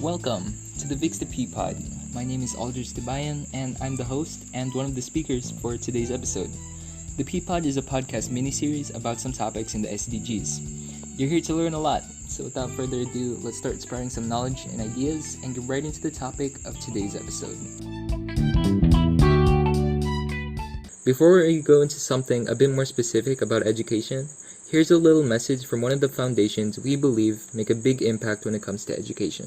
Welcome to the Vix the P Pod. My name is Aldrich Tibayan, and I'm the host and one of the speakers for today's episode. The P Pod is a podcast mini-series about some topics in the SDGs. You're here to learn a lot, so without further ado, let's start spreading some knowledge and ideas and get right into the topic of today's episode. Before we go into something a bit more specific about education, here's a little message from one of the foundations we believe make a big impact when it comes to education.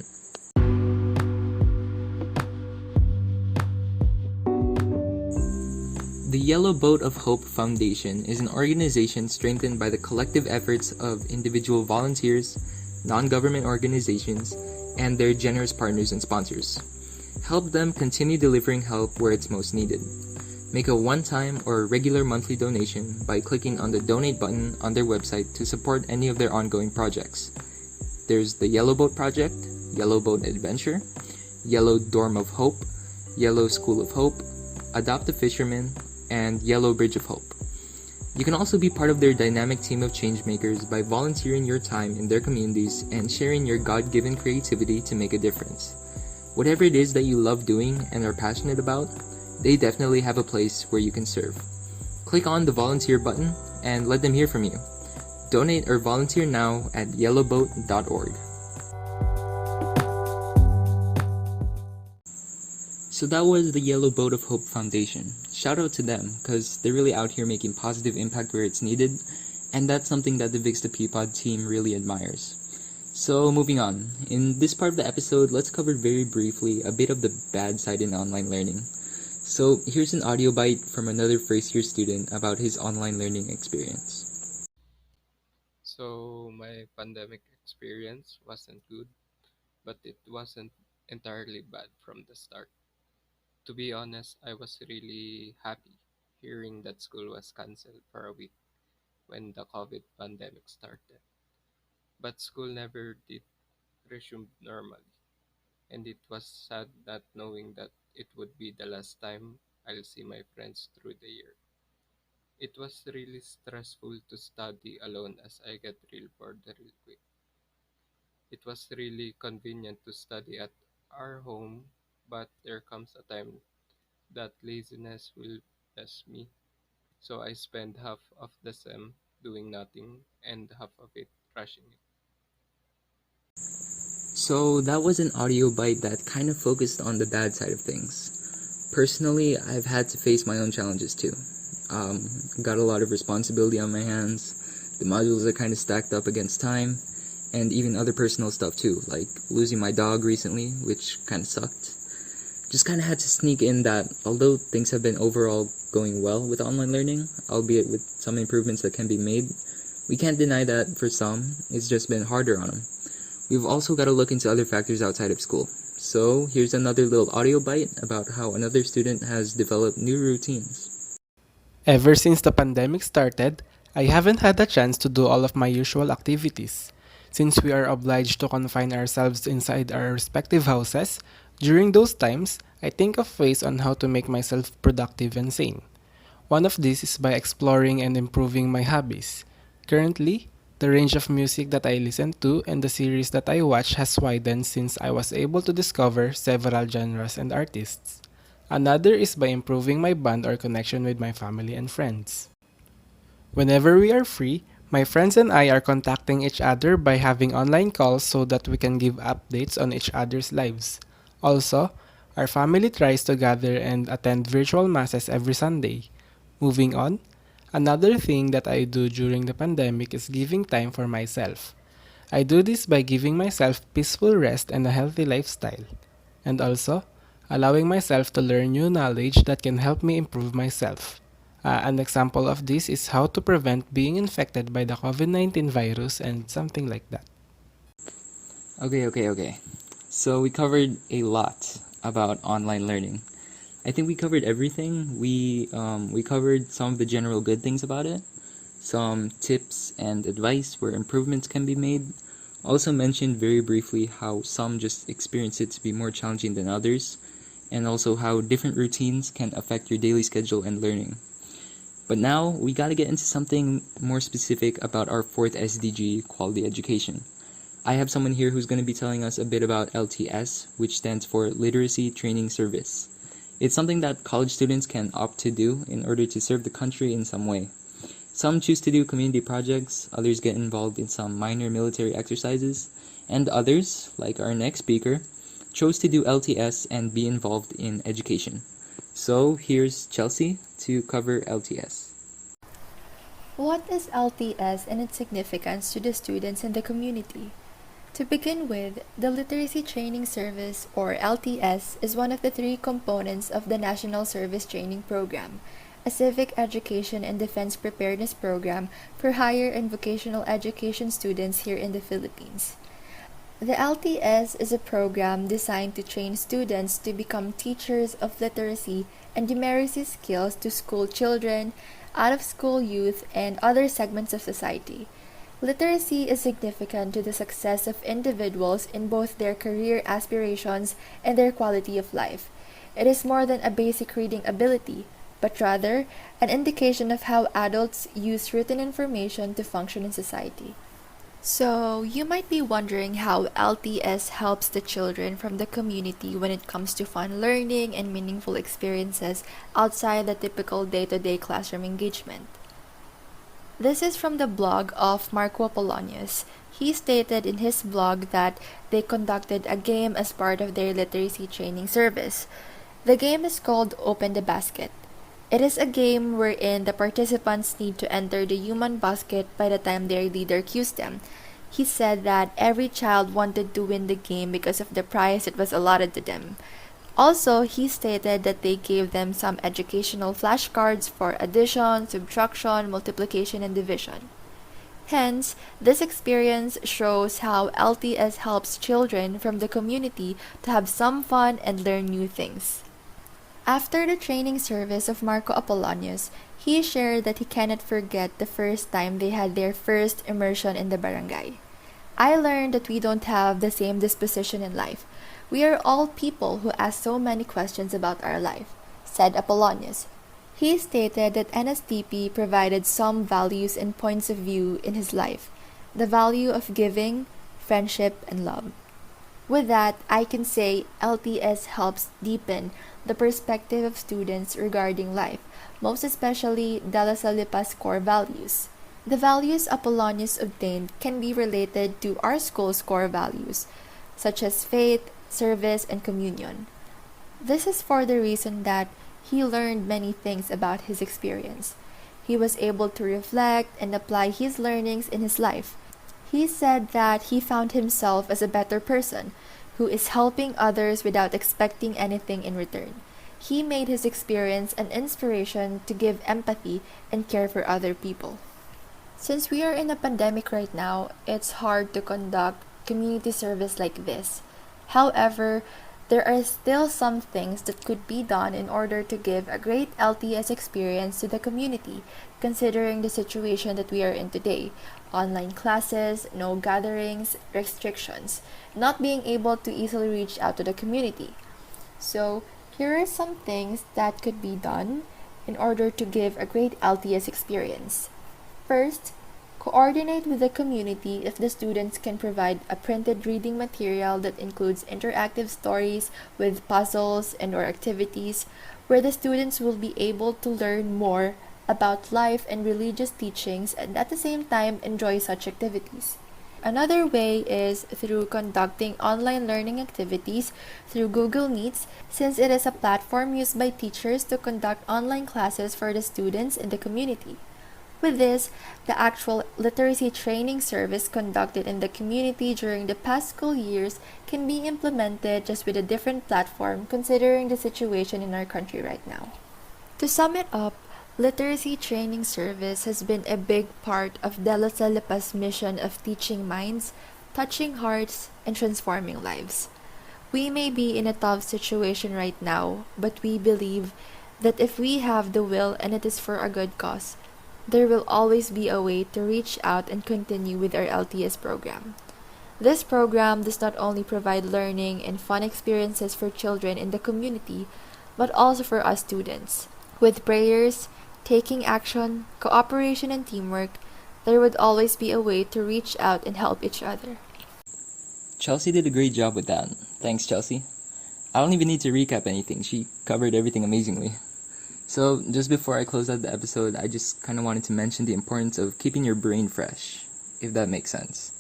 The Yellow Boat of Hope Foundation is an organization strengthened by the collective efforts of individual volunteers, non-government organizations, and their generous partners and sponsors. Help them continue delivering help where it's most needed. Make a one-time or regular monthly donation by clicking on the donate button on their website to support any of their ongoing projects. There's the Yellow Boat Project, Yellow Boat Adventure, Yellow Dorm of Hope, Yellow School of Hope, Adopt a Fisherman, and Yellow Bridge of Hope. You can also be part of their dynamic team of changemakers by volunteering your time in their communities and sharing your God-given creativity to make a difference. Whatever it is that you love doing and are passionate about, they definitely have a place where you can serve. Click on the volunteer button and let them hear from you. Donate or volunteer now at yellowboat.org. So that was the Yellow Boat of Hope Foundation. Shout out to them, because they're really out here making positive impact where it's needed, and that's something that the Vix the Peapod team really admires. So moving on, in this part of the episode, let's cover very briefly a bit of the bad side in online learning. So here's an audio bite from another first-year student about his online learning experience. So my pandemic experience wasn't good, but it wasn't entirely bad from the start. To be honest, I was really happy hearing that school was cancelled for a week when the COVID pandemic started. But school never did resume normally, and it was sad not knowing that it would be the last time I'll see my friends through the year. It was really stressful to study alone as I get real bored real quick. It was really convenient to study at our home, but there comes a time that laziness will mess me. So I spend half of the sem doing nothing and half of it rushing it. So that was an audio bite that kind of focused on the bad side of things. Personally, I've had to face my own challenges too. Got a lot of responsibility on my hands. The modules are kind of stacked up against time, and even other personal stuff too, like losing my dog recently, which kind of sucked. Just kind of had to sneak in that although things have been overall going well with online learning, albeit with some improvements that can be made, we can't deny that for some, it's just been harder on them. We've also got to look into other factors outside of school. So here's another little audio bite about how another student has developed new routines. Ever since the pandemic started, I haven't had a chance to do all of my usual activities. Since we are obliged to confine ourselves inside our respective houses, during those times, I think of ways on how to make myself productive and sane. One of these is by exploring and improving my hobbies. Currently, the range of music that I listen to and the series that I watch has widened since I was able to discover several genres and artists. Another is by improving my bond or connection with my family and friends. Whenever we are free, my friends and I are contacting each other by having online calls so that we can give updates on each other's lives. Also, our family tries to gather and attend virtual masses every Sunday. Moving on, another thing that I do during the pandemic is giving time for myself. I do this by giving myself peaceful rest and a healthy lifestyle, and also allowing myself to learn new knowledge that can help me improve myself. An example of this is how to prevent being infected by the COVID-19 virus and something like that. Okay. So we covered a lot about online learning. I think we covered everything. We covered some of the general good things about it, some tips and advice where improvements can be made. Also mentioned very briefly how some just experience it to be more challenging than others, and also how different routines can affect your daily schedule and learning. But now we gotta get into something more specific about our fourth SDG, quality education. I have someone here who's going to be telling us a bit about LTS, which stands for Literacy Training Service. It's something that college students can opt to do in order to serve the country in some way. Some choose to do community projects, others get involved in some minor military exercises, and others, like our next speaker, chose to do LTS and be involved in education. So here's Chelsea to cover LTS. What is LTS and its significance to the students in the community? To begin with, the Literacy Training Service, or LTS, is one of the three components of the National Service Training Program, a civic education and defense preparedness program for higher and vocational education students here in the Philippines. The LTS is a program designed to train students to become teachers of literacy and numeracy skills to school children, out-of-school youth, and other segments of society. Literacy is significant to the success of individuals in both their career aspirations and their quality of life. It is more than a basic reading ability, but rather an indication of how adults use written information to function in society. So, you might be wondering how LTS helps the children from the community when it comes to fun learning and meaningful experiences outside the typical day-to-day classroom engagement. This is from the blog of Marco Apollonius. He stated in his blog that they conducted a game as part of their literacy training service. The game is called Open the Basket. It is a game wherein the participants need to enter the human basket by the time their leader cues them. He said that every child wanted to win the game because of the prize that was allotted to them. Also, he stated that they gave them some educational flashcards for addition, subtraction, multiplication, and division. Hence, this experience shows how LTS helps children from the community to have some fun and learn new things. After the training service of Marco Apollonius, he shared that he cannot forget the first time they had their first immersion in the barangay. I learned that we don't have the same disposition in life. We are all people who ask so many questions about our life, said Apollonius. He stated that NSTP provided some values and points of view in his life, the value of giving, friendship, and love. With that, I can say LTS helps deepen the perspective of students regarding life, most especially De La Salle Lipa's core values. The values Apollonius obtained can be related to our school's core values, such as faith, service, and communion. This is for the reason that he learned many things about his experience. He was able to reflect and apply his learnings in his life. He said that he found himself as a better person, who is helping others without expecting anything in return. He made his experience an inspiration to give empathy and care for other people. Since we are in a pandemic right now, it's hard to conduct community service like this. However, there are still some things that could be done in order to give a great LTS experience to the community, considering the situation that we are in today. Online classes, no gatherings, restrictions, not being able to easily reach out to the community. So, here are some things that could be done in order to give a great LTS experience. First, coordinate with the community if the students can provide a printed reading material that includes interactive stories with puzzles and or activities where the students will be able to learn more about life and religious teachings and at the same time enjoy such activities. Another way is through conducting online learning activities through Google Meets, since it is a platform used by teachers to conduct online classes for the students in the community. With this, the actual literacy training service conducted in the community during the past school years can be implemented just with a different platform considering the situation in our country right now. To sum it up, literacy training service has been a big part of De La Salle Lipa's mission of teaching minds, touching hearts, and transforming lives. We may be in a tough situation right now, but we believe that if we have the will and it is for a good cause, there will always be a way to reach out and continue with our LTS program. This program does not only provide learning and fun experiences for children in the community, but also for us students. With prayers, taking action, cooperation, and teamwork, there would always be a way to reach out and help each other. Chelsea did a great job with that. Thanks, Chelsea. I don't even need to recap anything. She covered everything amazingly. So, just before I close out the episode, I just kind of wanted to mention the importance of keeping your brain fresh, if that makes sense.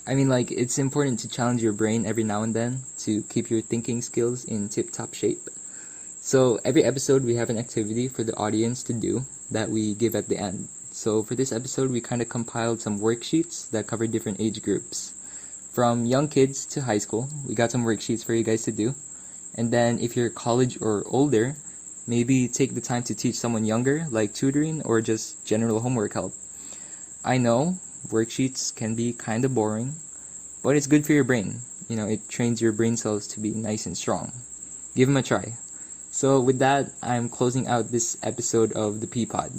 I mean, like, it's important to challenge your brain every now and then to keep your thinking skills in tip-top shape. So, every episode we have an activity for the audience to do that we give at the end. So, for this episode, we kind of compiled some worksheets that cover different age groups. From young kids to high school, we got some worksheets for you guys to do. And then, if you're college or older, maybe take the time to teach someone younger, like tutoring or just general homework help. I know worksheets can be kind of boring, but it's good for your brain. You know, it trains your brain cells to be nice and strong. Give them a try. So with that, I'm closing out this episode of the P-Pod.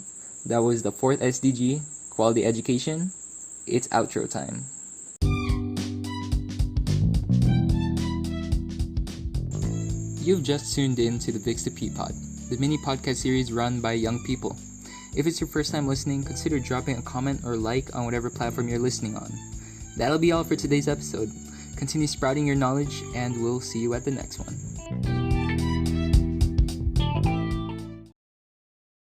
That was the 4th SDG, Quality Education. It's outro time. You've just tuned in to the Vix the P-Pod, the mini podcast series run by young people. If it's your first time listening, consider dropping a comment or like on whatever platform you're listening on. That'll be all for today's episode. Continue sprouting your knowledge, and we'll see you at the next one.